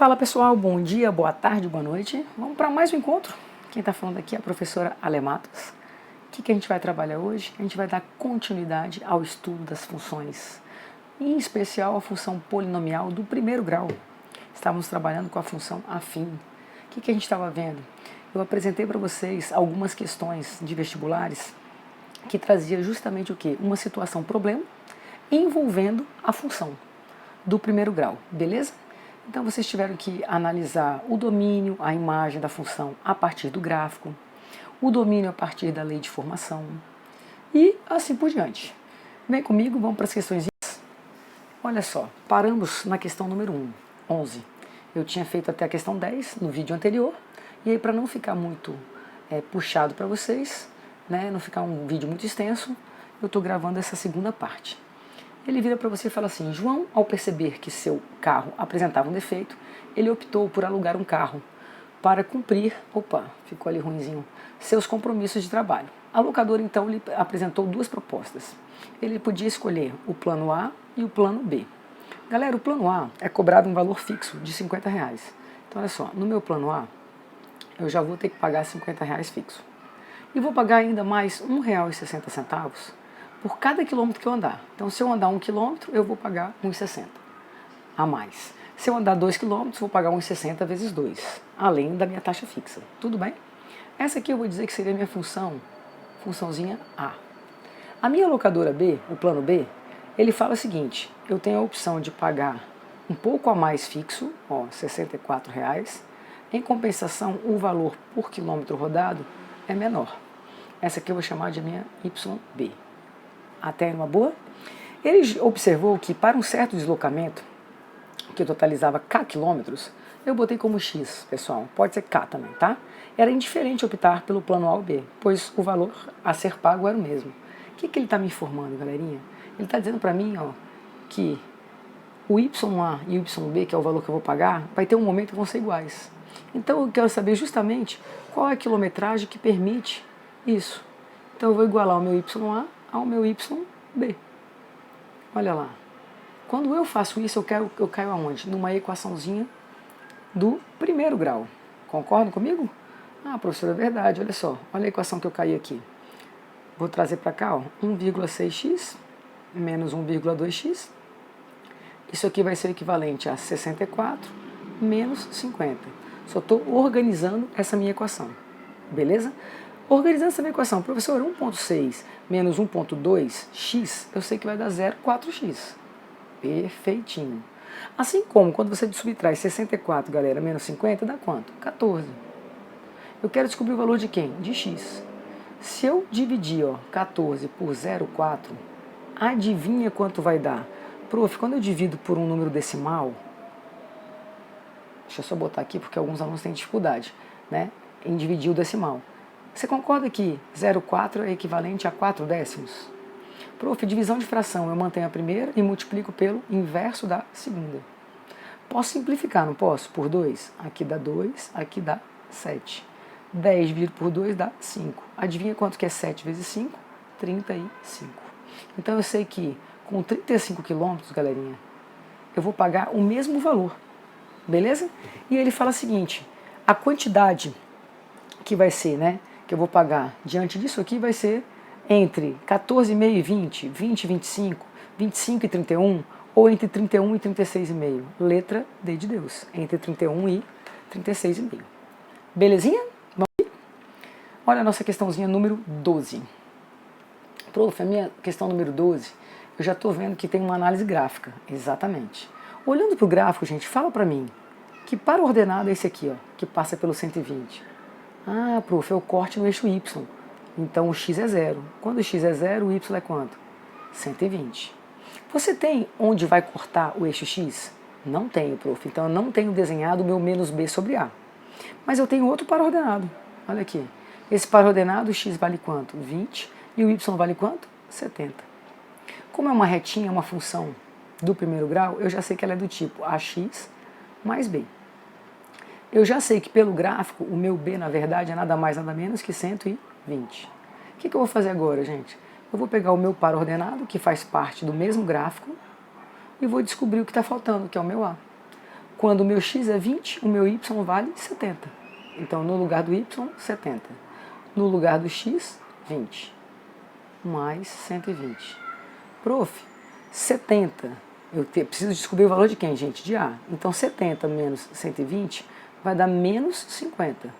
Fala pessoal, bom dia, boa tarde, boa noite. Vamos para mais um encontro. Quem está falando aqui é a professora Ale Matos. O que a gente vai trabalhar hoje? A gente vai dar continuidade ao estudo das funções, em especial a função polinomial do primeiro grau. Estávamos trabalhando com a função afim. O que a gente estava vendo? Eu apresentei para vocês algumas questões de vestibulares que trazia justamente o quê? Uma situação problema envolvendo a função do primeiro grau, beleza? Então vocês tiveram que analisar o domínio, a imagem da função a partir do gráfico, o domínio a partir da lei de formação e assim por diante. Vem comigo, vamos para as questões. Olha só, paramos na questão número 11. Eu tinha feito até a questão 10 no vídeo anterior, e aí para não ficar muito puxado para vocês, né, não ficar um vídeo muito extenso, eu estou gravando essa segunda parte. Ele vira para você e fala assim: João, ao perceber que seu carro apresentava um defeito, ele optou por alugar um carro para cumprir, ficou ali ruinzinho, seus compromissos de trabalho. A locadora então lhe apresentou duas propostas. Ele podia escolher o plano A e o plano B. Galera, o plano A é cobrado um valor fixo de R$50. Então olha só, no meu plano A, eu já vou ter que pagar R$50 fixo. E vou pagar ainda mais R$1,60 por cada quilômetro que eu andar. Então, se eu andar 1 quilômetro, eu vou pagar R$1,60 a mais. Se eu andar 2 quilômetros, vou pagar R$1,60 vezes 2, além da minha taxa fixa. Tudo bem? Essa aqui eu vou dizer que seria a minha funçãozinha A. A minha locadora B, o plano B, ele fala o seguinte: eu tenho a opção de pagar um pouco a mais fixo, R$64, em compensação, o valor por quilômetro rodado é menor. Essa aqui eu vou chamar de minha YB. Até uma boa? Ele observou que para um certo deslocamento, que totalizava K quilômetros, eu botei como X, pessoal, pode ser K também, tá? Era indiferente optar pelo plano A ou B, pois o valor a ser pago era o mesmo. O que ele está me informando, galerinha? Ele está dizendo para mim, que o YA e o YB, que é o valor que eu vou pagar, vai ter um momento que vão ser iguais. Então eu quero saber justamente qual é a quilometragem que permite isso. Então eu vou igualar o meu YA ao meu YB. Olha lá. Quando eu faço isso, eu caio aonde? Numa equaçãozinha do primeiro grau. Concordam comigo? Ah, professor, é verdade. Olha só. Olha a equação que eu caí aqui. Vou trazer para cá, 1,6x menos 1,2x. Isso aqui vai ser o equivalente a 64 menos 50. Só estou organizando essa minha equação. Beleza? Organizando essa minha equação, professor, 1,6 menos 1,2x, eu sei que vai dar 0,4x. Perfeitinho. Assim como quando você subtrai 64, galera, menos 50, dá quanto? 14. Eu quero descobrir o valor de quem? De x. Se eu dividir 14 por 0,4, adivinha quanto vai dar? Prof, quando eu divido por um número decimal, deixa eu só botar aqui porque alguns alunos têm dificuldade, né, em dividir o decimal. Você concorda que 0,4 é equivalente a 4 décimos? Prof, divisão de fração, eu mantenho a primeira e multiplico pelo inverso da segunda. Posso simplificar, não posso? Por 2, aqui dá 2, aqui dá 7. 10 dividido por 2 dá 5. Adivinha quanto que é 7 vezes 5? 35. Então eu sei que com 35 quilômetros, galerinha, eu vou pagar o mesmo valor. Beleza? E ele fala o seguinte: a quantidade que vai ser, né, que eu vou pagar diante disso aqui vai ser entre 14,5 e 20, 20 e 25, 25 e 31, ou entre 31 e 36,5. Letra D de Deus, entre 31 e 36,5. Belezinha? Vamos ver? Olha a nossa questãozinha número 12. Prof, a minha questão número 12, eu já estou vendo que tem uma análise gráfica. Exatamente. Olhando para o gráfico, gente, fala para mim que para o ordenado é esse aqui, que passa pelo 120. Ah, prof, é o corte no eixo Y. Então o x é 0. Quando o x é 0, o y é quanto? 120. Você tem onde vai cortar o eixo x? Não tenho, prof. Então eu não tenho desenhado o meu menos b sobre a. Mas eu tenho outro par ordenado. Olha aqui. Esse par ordenado, o x vale quanto? 20. E o y vale quanto? 70. Como é uma retinha, uma função do primeiro grau, eu já sei que ela é do tipo ax mais b. Eu já sei que pelo gráfico, o meu b, na verdade, é nada mais, nada menos que 120. O que eu vou fazer agora, gente? Eu vou pegar o meu par ordenado, que faz parte do mesmo gráfico, e vou descobrir o que está faltando, que é o meu a. Quando o meu x é 20, o meu y vale 70. Então, no lugar do y, 70. No lugar do x, 20. Mais 120. Prof, 70. Eu preciso descobrir o valor de quem, gente? De A. Então, 70 menos 120 vai dar menos 50,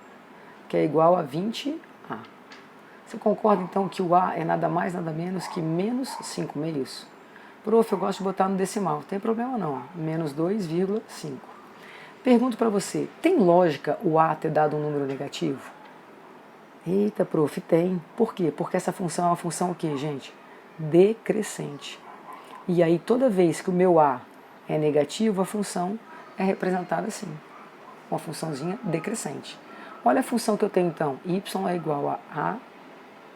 que é igual a 20A. Você concorda, então, que o A é nada mais, nada menos que menos 5 meios? Prof, eu gosto de botar no decimal. Não tem problema não. Menos 2,5. Pergunto para você, tem lógica o A ter dado um número negativo? Eita, prof, tem. Por quê? Porque essa função é uma função o quê, gente? Decrescente. E aí, toda vez que o meu A é negativo, a função é representada assim. Uma funçãozinha decrescente. Olha a função que eu tenho, então. Y é igual a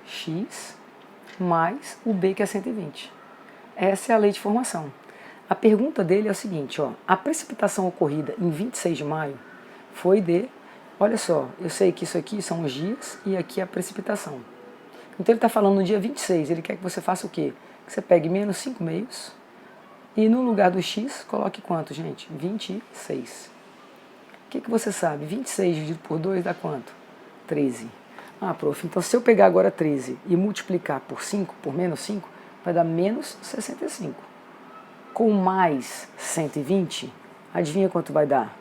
AX mais o B, que é 120. Essa é a lei de formação. A pergunta dele é o seguinte, ó, a precipitação ocorrida em 26 de maio foi de, olha só, eu sei que isso aqui são os dias e aqui é a precipitação. Então ele está falando no dia 26, ele quer que você faça o quê? Que você pegue menos 5 meios e no lugar do x, coloque quanto, gente? 26. O que você sabe? 26 dividido por 2 dá quanto? 13. Ah, prof, então se eu pegar agora 13 e multiplicar por 5, por menos 5, vai dar menos 65. Com mais 120, adivinha quanto vai dar?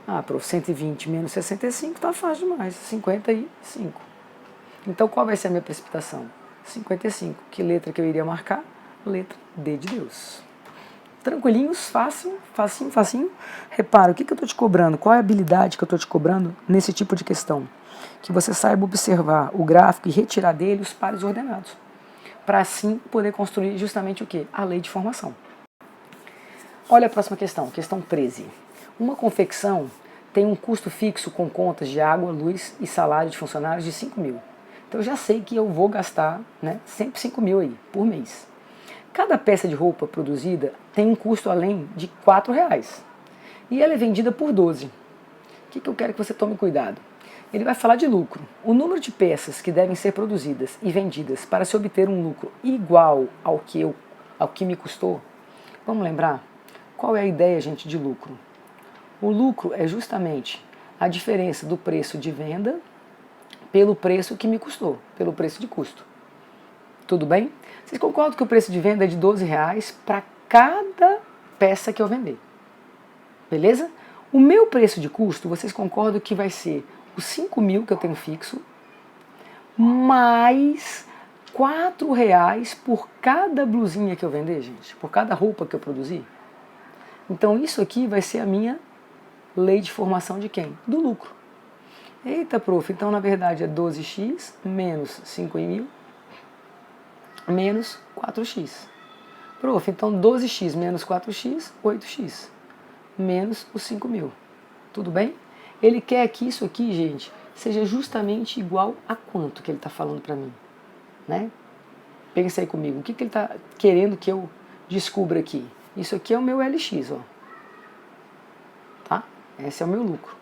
Ah, prof, 120 menos 65 tá fácil demais, 55. Então qual vai ser a minha precipitação? 55. Que letra que eu iria marcar? Letra D de Deus. Tranquilinhos, fácil, facinho, facinho. Repara, o que eu estou te cobrando? Qual é a habilidade que eu estou te cobrando nesse tipo de questão? Que você saiba observar o gráfico e retirar dele os pares ordenados. Para assim poder construir justamente o quê? A lei de formação. Olha a próxima questão, questão 13. Uma confecção tem um custo fixo com contas de água, luz e salário de funcionários de 5 mil. Então eu já sei que eu vou gastar, né, sempre 5 mil aí, por mês. Cada peça de roupa produzida tem um custo além de R$4 e ela é vendida por 12. O que eu quero que você tome cuidado? Ele vai falar de lucro. O número de peças que devem ser produzidas e vendidas para se obter um lucro igual ao que me custou. Vamos lembrar? Qual é a ideia, gente, de lucro? O lucro é justamente a diferença do preço de venda pelo preço que me custou, pelo preço de custo. Tudo bem? Vocês concordam que o preço de venda é de R$12 para cada peça que eu vender? Beleza? O meu preço de custo, vocês concordam que vai ser os 5 mil que eu tenho fixo, mais R$4 por cada blusinha que eu vender, gente, por cada roupa que eu produzir? Então isso aqui vai ser a minha lei de formação de quem? Do lucro. Eita, prof, então na verdade é 12x menos 5 mil menos 4x. Prof, então 12x menos 4x, 8x, menos os 5 mil. Tudo bem? Ele quer que isso aqui, gente, seja justamente igual a quanto que ele está falando para mim, né? Pensa aí comigo, o que ele está querendo que eu descubra aqui? Isso aqui é o meu LX, ó. Tá? Esse é o meu lucro.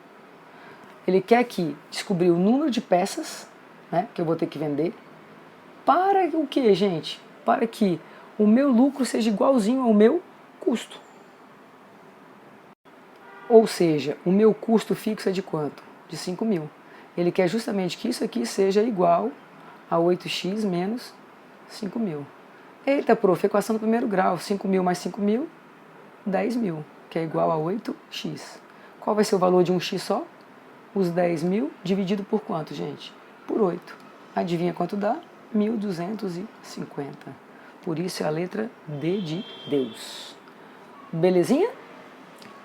Ele quer que descobrir o número de peças, né, que eu vou ter que vender. Para o que, gente? Para que o meu lucro seja igualzinho ao meu custo. Ou seja, o meu custo fixo é de quanto? De 5 mil. Ele quer justamente que isso aqui seja igual a 8x menos 5 mil. Eita, prof, equação do primeiro grau. 5 mil mais 5 mil, 10 mil, que é igual a 8x. Qual vai ser o valor de um x só? Os 10 mil dividido por quanto, gente? Por 8. Adivinha quanto dá? 1.250. Por isso é a letra D de Deus. Belezinha?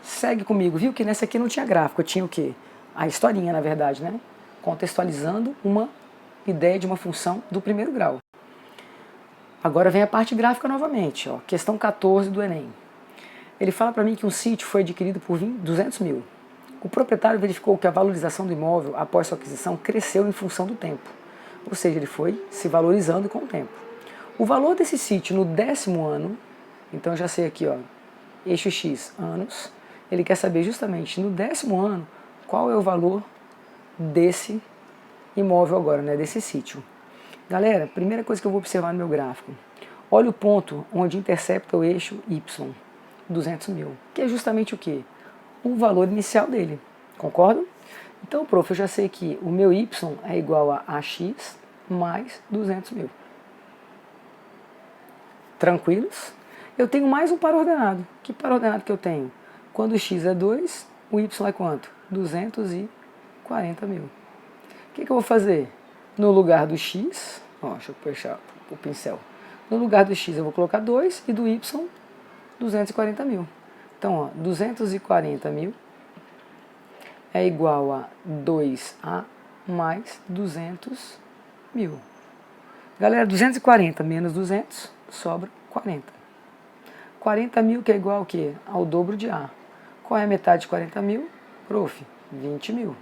Segue comigo, viu? Que nessa aqui não tinha gráfico, tinha o quê? A historinha, na verdade, né? Contextualizando uma ideia de uma função do primeiro grau. Agora vem a parte gráfica novamente, ó. Questão 14 do Enem. Ele fala para mim que um sítio foi adquirido por 200 mil. O proprietário verificou que a valorização do imóvel após sua aquisição cresceu em função do tempo. Ou seja, ele foi se valorizando com o tempo. O valor desse sítio no 10º ano, então eu já sei aqui, ó, eixo X, anos, ele quer saber justamente no 10º ano qual é o valor desse imóvel agora, né, desse sítio. Galera, primeira coisa que eu vou observar no meu gráfico, olha o ponto onde intercepta o eixo Y, 200 mil, que é justamente o quê? o valor inicial dele. Concordo? Então, prof, eu já sei que o meu y é igual a AX mais 200 mil. Tranquilos? Eu tenho mais um par ordenado. Que par ordenado que eu tenho? Quando o x é 2, o y é quanto? 240 mil. O que eu vou fazer? No lugar do x, ó, deixa eu puxar o pincel. No lugar do x eu vou colocar 2 e do y 240 mil. Então, ó, 240 mil é igual a 2A mais 200 mil. Galera, 240 menos 200 sobra 40. 40 mil que é igual ao quê? Ao dobro de A. Qual é a metade de 40 mil? Prof, 20 mil.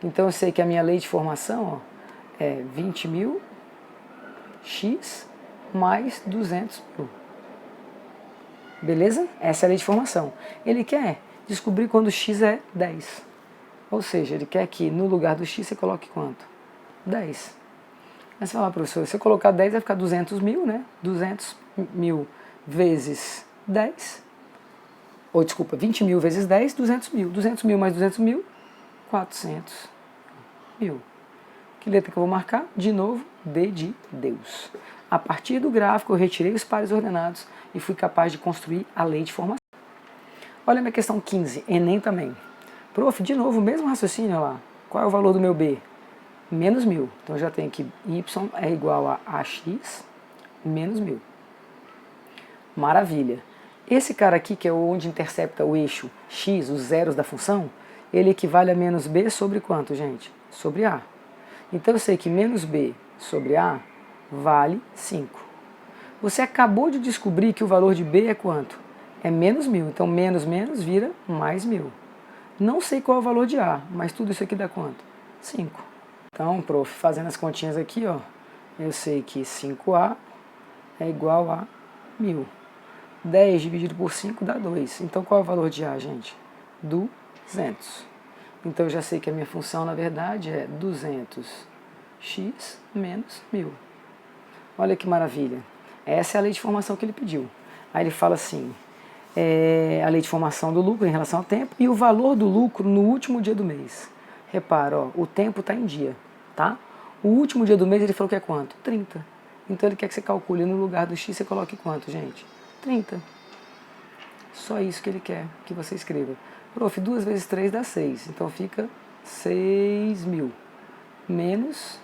Então eu sei que a minha lei de formação, ó, é 20 mil x mais 200 mil. Beleza? Essa é a lei de formação. Ele quer descobrir quando x é 10. Ou seja, ele quer que no lugar do x você coloque quanto? 10. Mas você fala, professor, se eu colocar 10 vai ficar 200 mil, né? 200 mil vezes 10. Ou desculpa, 20 mil vezes 10, 200 mil. 200 mil mais 200 mil, 400 mil. Que letra que eu vou marcar? De novo, D de Deus. A partir do gráfico eu retirei os pares ordenados e fui capaz de construir a lei de formação. Olha a minha questão 15, Enem também. Prof, de novo, o mesmo raciocínio lá. Qual é o valor do meu B? Menos 1000. Então eu já tenho que y é igual a AX menos 1000. Maravilha. Esse cara aqui, que é onde intercepta o eixo x, os zeros da função, ele equivale a menos b sobre quanto, gente? Sobre a. Então eu sei que menos b sobre a vale 5. Você acabou de descobrir que o valor de b é quanto? É menos 1000. Então menos menos vira mais 1000. Não sei qual é o valor de a, mas tudo isso aqui dá quanto? 5. Então, prof, fazendo as continhas aqui, ó, eu sei que 5a é igual a 1000. 10 dividido por 5 dá 2. Então, qual é o valor de a, gente? 200. Então, eu já sei que a minha função, na verdade, é 200x menos 1000. Olha que maravilha. Essa é a lei de formação que ele pediu. Aí ele fala assim, a lei de formação do lucro em relação ao tempo e o valor do lucro no último dia do mês. Repara, ó, o tempo está em dia, tá? O último dia do mês ele falou que é quanto? 30. Então ele quer que você calcule no lugar do x, você coloque quanto, gente? 30. Só isso que ele quer que você escreva. Prof, 2 vezes 3 dá 6. Então fica 6.000 menos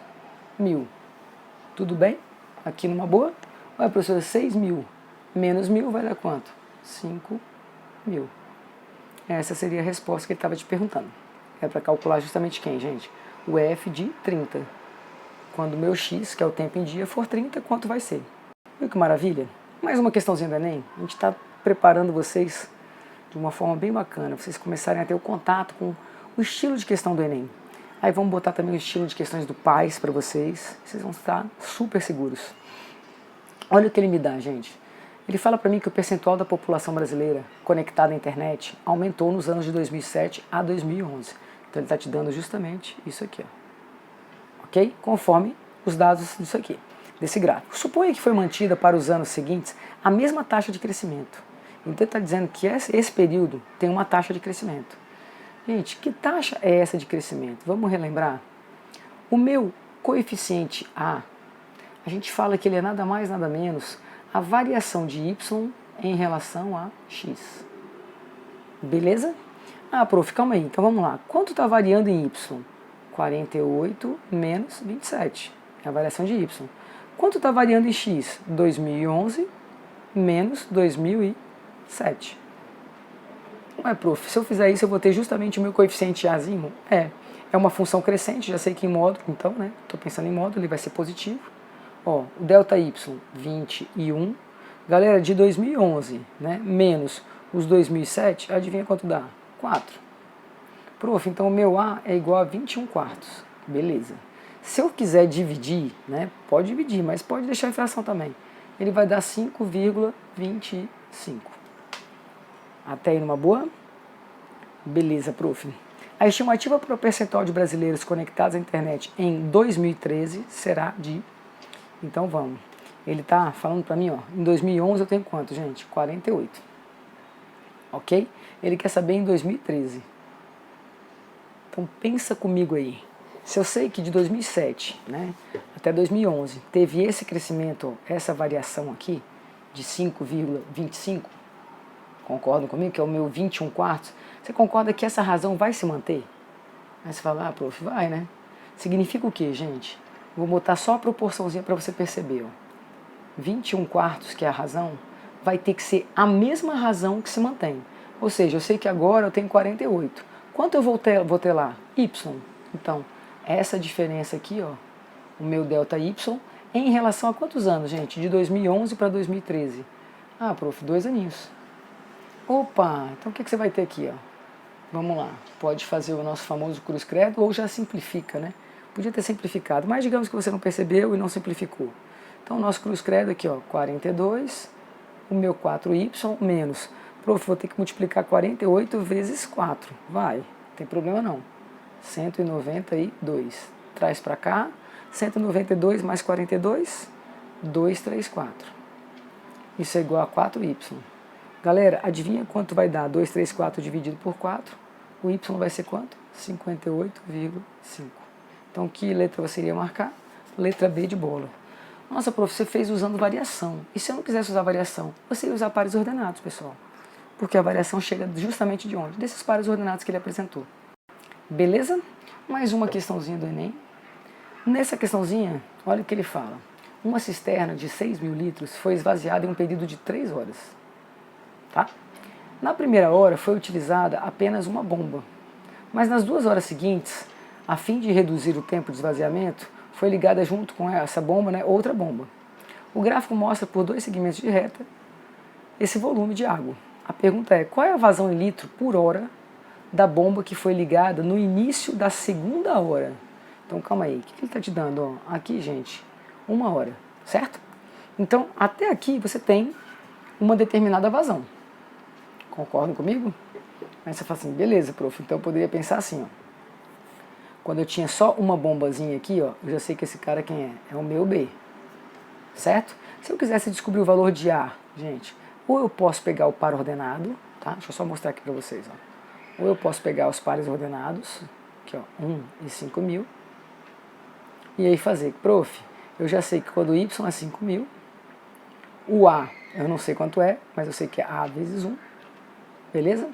1000. Tudo bem? Aqui numa boa? Olha, professor, 6.000 menos 1000 vai dar quanto? 5.000. Essa seria a resposta que ele estava te perguntando. É para calcular justamente quem, gente? O f de 30. Quando o meu x, que é o tempo em dia, for 30, quanto vai ser? Viu que maravilha? Mais uma questãozinha do Enem. A gente está preparando vocês de uma forma bem bacana, vocês começarem a ter o contato com o estilo de questão do Enem. Aí vamos botar também o estilo de questões do PAIS para vocês. Vocês vão estar super seguros. Olha o que ele me dá, gente. Ele fala para mim que o percentual da população brasileira conectada à internet aumentou nos anos de 2007 a 2011. Então ele está te dando justamente isso aqui, ó. Ok? Conforme os dados disso aqui, desse gráfico. Suponha que foi mantida para os anos seguintes a mesma taxa de crescimento. Então ele está dizendo que esse período tem uma taxa de crescimento. Gente, que taxa é essa de crescimento? Vamos relembrar? O meu coeficiente A, a gente fala que ele é nada mais, nada menos a variação de y em relação a x. Beleza? Ah, prof, calma aí. Então vamos lá. Quanto está variando em y? 48 menos 27. É a variação de y. Quanto está variando em x? 2011 menos 2007. Ué, prof, se eu fizer isso eu vou ter justamente o meu coeficiente Azinho? É uma função crescente, já sei que em módulo, então, né? Estou pensando em módulo, ele vai ser positivo. Ó, o delta y, 21. Galera, de 2011, né, menos os 2007, adivinha quanto dá? 4. Prof, então o meu A é igual a 21 quartos. Beleza. Se eu quiser dividir, né, pode dividir, mas pode deixar a fração também. Ele vai dar 5,25. Até aí numa boa? Beleza, prof. A estimativa para o percentual de brasileiros conectados à internet em 2013 será de... Então vamos. Ele está falando para mim, ó, em 2011 eu tenho quanto, gente? 48. ok? Ele quer saber em 2013. Então pensa comigo aí. Se eu sei que de 2007, né, até 2011 teve esse crescimento, essa variação aqui de 5,25, concordam comigo que é o meu 21 quartos, você concorda que essa razão vai se manter? Aí você fala, prof, vai, né? Significa o que, gente? Vou botar só a proporçãozinha para você perceber. Ó. 21 quartos, que é a razão, vai ter que ser a mesma razão que se mantém. Ou seja, eu sei que agora eu tenho 48. Quanto eu vou ter lá? Y. Então, essa diferença aqui, ó, o meu delta Y, em relação a quantos anos, gente? De 2011 para 2013. Prof, 2 aninhos. Opa, então o que você vai ter aqui, ó? Vamos lá, pode fazer o nosso famoso cruz credo ou já simplifica, né? Podia ter simplificado, mas digamos que você não percebeu e não simplificou. Então o nosso cruz credo aqui, ó, 42, o meu 4y menos. Prof, vou ter que multiplicar 48 vezes 4. Vai, não tem problema não. 192. Traz para cá, 192 mais 42, 234. Isso é igual a 4y. Galera, adivinha quanto vai dar 234 dividido por 4? O y vai ser quanto? 58,5. Então, que letra você iria marcar? Letra B de bola. Nossa, prof, você fez usando variação. E se eu não quisesse usar variação? Você ia usar pares ordenados, pessoal. Porque a variação chega justamente de onde? Desses pares ordenados que ele apresentou. Beleza? Mais uma questãozinha do Enem. Nessa questãozinha, olha o que ele fala. Uma cisterna de 6.000 litros foi esvaziada em um período de 3 horas. Tá? Na primeira hora foi utilizada apenas uma bomba, mas nas 2 horas seguintes, a fim de reduzir o tempo de esvaziamento, foi ligada junto com essa bomba, né, outra bomba. O gráfico mostra por 2 segmentos de reta esse volume de água. A pergunta é, qual é a vazão em litro por hora da bomba que foi ligada no início da segunda hora? Então calma aí, o que ele está te dando? Ó, aqui, gente, 1 hora, certo? Então até aqui você tem uma determinada vazão. Concordam comigo? Aí você fala assim, beleza, prof, então eu poderia pensar assim, ó. Quando eu tinha só uma bombazinha aqui, ó, eu já sei que esse cara quem é? É o meu B. Certo? Se eu quisesse descobrir o valor de A, gente, ou eu posso pegar o par ordenado, tá? Deixa eu só mostrar aqui para vocês, ó. Ou eu posso pegar os pares ordenados, aqui ó, 1 e 5.000, e aí fazer, prof, eu já sei que quando Y é 5.000, o A eu não sei quanto é, mas eu sei que é A vezes 1, beleza?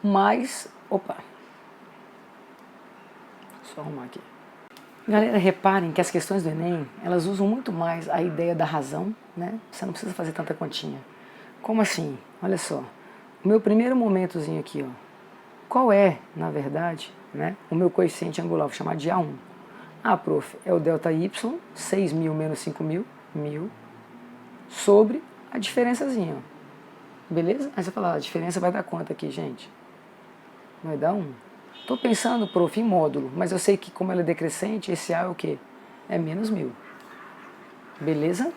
Mas, opa, só arrumar aqui. Galera, reparem que as questões do Enem, elas usam muito mais a ideia da razão, né? Você não precisa fazer tanta continha. Como assim? Olha só, o meu primeiro momentozinho aqui, ó. Qual é, na verdade, né, o meu coeficiente angular? Vou chamar de A1. Prof, é o delta Y, 6.000 menos 5.000, 1.000, sobre a diferençazinha, ó. Beleza? Aí você fala, a diferença vai dar quanto aqui, gente? Vai dar 1. Estou pensando, prof, em módulo, mas eu sei que como ela é decrescente, esse A é o quê? É menos 1.000. Beleza?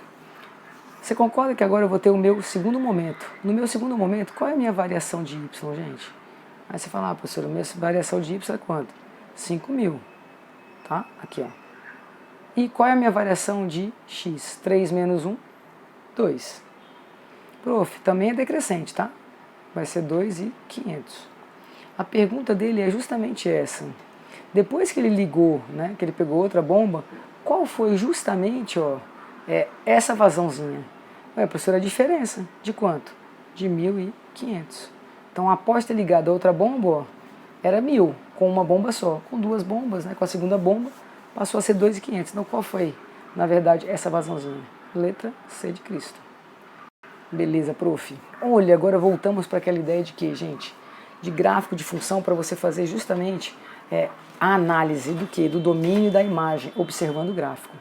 Você concorda que agora eu vou ter o meu segundo momento? No meu segundo momento, qual é a minha variação de Y, gente? Aí você fala, professor, a minha variação de Y é quanto? 5.000. Tá? Aqui, ó. E qual é a minha variação de X? 3 menos 1, 2. Prof, também é decrescente, tá? Vai ser 2.500. A pergunta dele é justamente essa. Depois que ele ligou, né, que ele pegou outra bomba, qual foi justamente, ó, essa vazãozinha? Professor, a diferença de quanto? De 1.500. Então, após ter ligado a outra bomba, ó, era 1.000, com uma bomba só. Com 2 bombas, né, com a segunda bomba, passou a ser 2.500. Então, qual foi, na verdade, essa vazãozinha? Letra C de Cristo. Beleza, prof. Olha, agora voltamos para aquela ideia de que, gente, de gráfico de função para você fazer justamente a análise do que? Do domínio da imagem, observando o gráfico.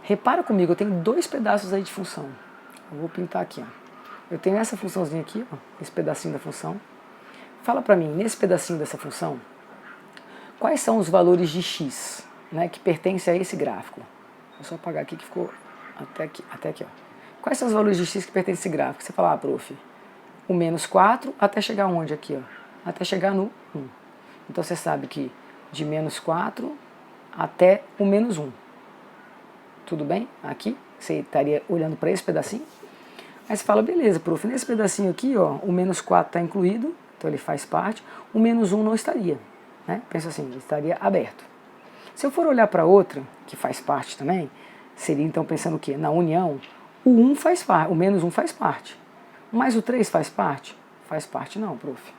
Repara comigo, eu tenho 2 pedaços aí de função. Eu vou pintar aqui, ó. Eu tenho essa funçãozinha aqui, ó, esse pedacinho da função. Fala para mim, nesse pedacinho dessa função, quais são os valores de x, né, que pertencem a esse gráfico? Vou só apagar aqui que ficou até aqui, ó. Quais são os valores de x que pertencem a esse gráfico? Você fala, prof, o menos 4 até chegar onde aqui, ó? Até chegar no 1. Então você sabe que de menos 4 até o menos 1. Tudo bem? Aqui você estaria olhando para esse pedacinho. Aí você fala, beleza, prof, nesse pedacinho aqui, ó, o menos 4 está incluído, então ele faz parte, o menos 1 não estaria, né? Pensa assim, ele estaria aberto. Se eu for olhar para outra, que faz parte também, seria então pensando o quê? Na união, o 1 faz parte, o menos 1 faz parte. Mas o 3 faz parte? Faz parte não, prof.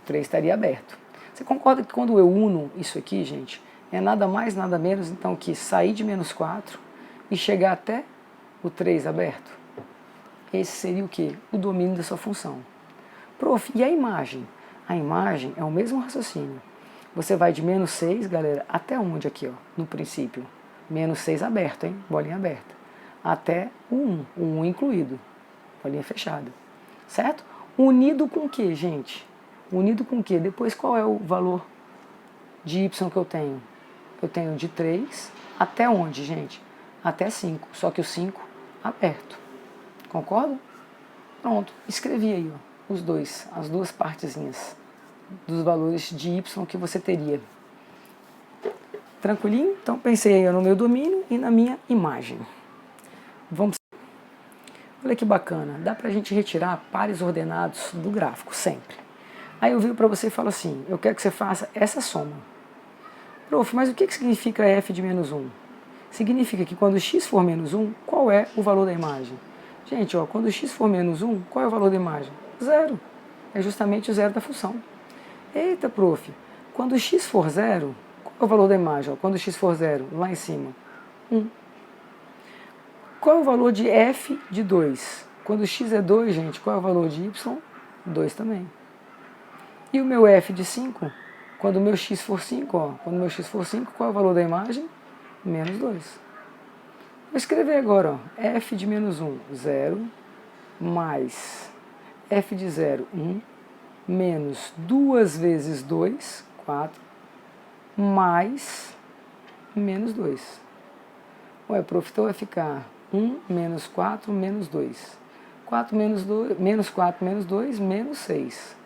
O 3 estaria aberto. Você concorda que quando eu uno isso aqui, gente, é nada mais, nada menos, então, que sair de menos 4 e chegar até o 3 aberto? Esse seria o quê? O domínio da sua função. Prof, e a imagem? A imagem é o mesmo raciocínio. Você vai de menos 6, galera, até onde aqui, ó, no princípio? Menos 6 aberto, hein? Bolinha aberta. Até o 1 incluído. Bolinha fechada. Certo? Unido com o que, gente? Unido com o que? Depois qual é o valor de y que eu tenho? Eu tenho de 3 até onde, gente? Até 5. Só que o 5 aberto. Concorda? Pronto. Escrevi aí, ó, os dois, as duas partezinhas dos valores de y que você teria. Tranquilinho? Então pensei aí no meu domínio e na minha imagem. Vamos. Olha que bacana, dá pra gente retirar pares ordenados do gráfico, sempre. Aí eu viro para você e falo assim, eu quero que você faça essa soma. Prof, mas o que significa f de menos 1? Significa que quando x for menos 1, qual é o valor da imagem? Gente, ó, quando x for menos 1, qual é o valor da imagem? 0. É justamente o zero da função. Eita, prof, quando x for 0, qual é o valor da imagem? Ó, quando x for 0, lá em cima, 1. Qual é o valor de f de 2? Quando x é 2, gente, qual é o valor de y? 2 também. E o meu f de 5? Quando o meu x for 5, ó, quando o meu x for 5, qual é o valor da imagem? Menos 2. Vou escrever agora, ó, f de menos 1, 0, mais f de 0, 1, menos 2 vezes 2, 4, mais menos 2. Ué, prof, então vai ficar 1 menos 4 menos 2. 4 menos 2, menos 4 menos 2, menos 6.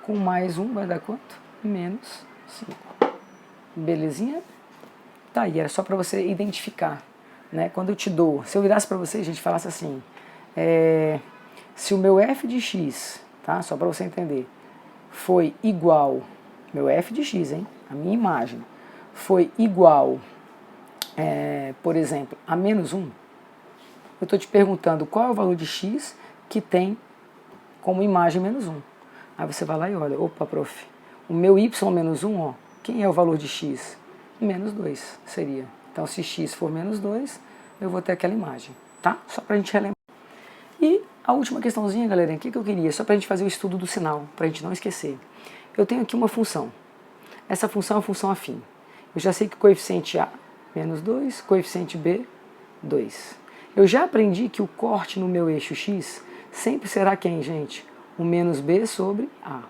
Com mais 1 vai dar quanto? Menos 5. Belezinha? Tá aí, era só para você identificar, né? Quando eu te dou, se eu virasse para você, gente, falasse assim, se o meu f de x, tá? Só para você entender, foi igual, meu f de x, hein? A minha imagem, foi igual, por exemplo, a menos 1, eu estou te perguntando qual é o valor de x que tem como imagem menos 1. Aí você vai lá e olha, opa, prof, o meu y menos 1, ó, quem é o valor de x? Menos 2 seria. Então, se x for menos 2, eu vou ter aquela imagem, tá? Só para a gente relembrar. E a última questãozinha, galerinha, o que eu queria? Só para a gente fazer o estudo do sinal, para a gente não esquecer. Eu tenho aqui uma função. Essa função é uma função afim. Eu já sei que o coeficiente A, menos 2, coeficiente B, 2. Eu já aprendi que o corte no meu eixo x sempre será quem, gente? O menos B sobre A.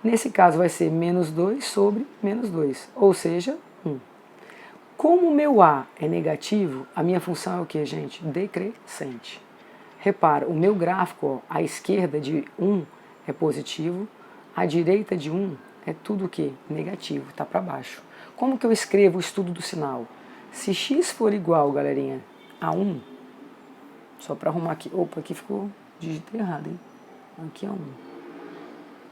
Nesse caso vai ser menos 2 sobre menos 2, ou seja, 1. Como o meu A é negativo, a minha função é o que, gente? Decrescente. Repara, o meu gráfico, ó, à esquerda de 1 é positivo, à direita de 1 é tudo o que? Negativo, está para baixo. Como que eu escrevo o estudo do sinal? Se x for igual, galerinha, a 1, só para arrumar aqui, opa, aqui ficou, digitei errado, hein? Aqui é 1.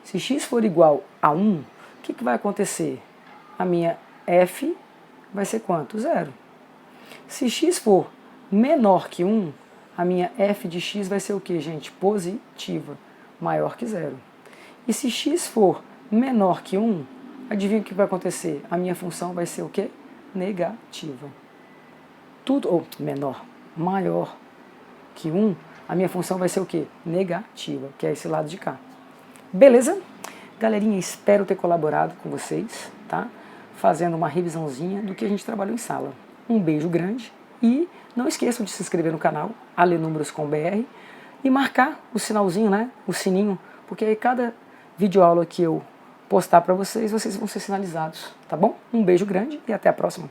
Se x for igual a 1, o que vai acontecer? A minha f vai ser quanto? 0. Se x for menor que 1, a minha f de x vai ser o que, gente? Positiva, maior que 0. E se x for menor que 1, adivinha o que vai acontecer? A minha função vai ser o que? Negativa. Tudo, ou menor, maior que 1, a minha função vai ser o que? Negativa, que é esse lado de cá. Beleza? Galerinha, espero ter colaborado com vocês, tá? Fazendo uma revisãozinha do que a gente trabalhou em sala. Um beijo grande e não esqueçam de se inscrever no canal Alenúmeros com BR e marcar o sinalzinho, né? O sininho, porque aí cada videoaula que eu postar para vocês, vocês vão ser sinalizados, tá bom? Um beijo grande e até a próxima.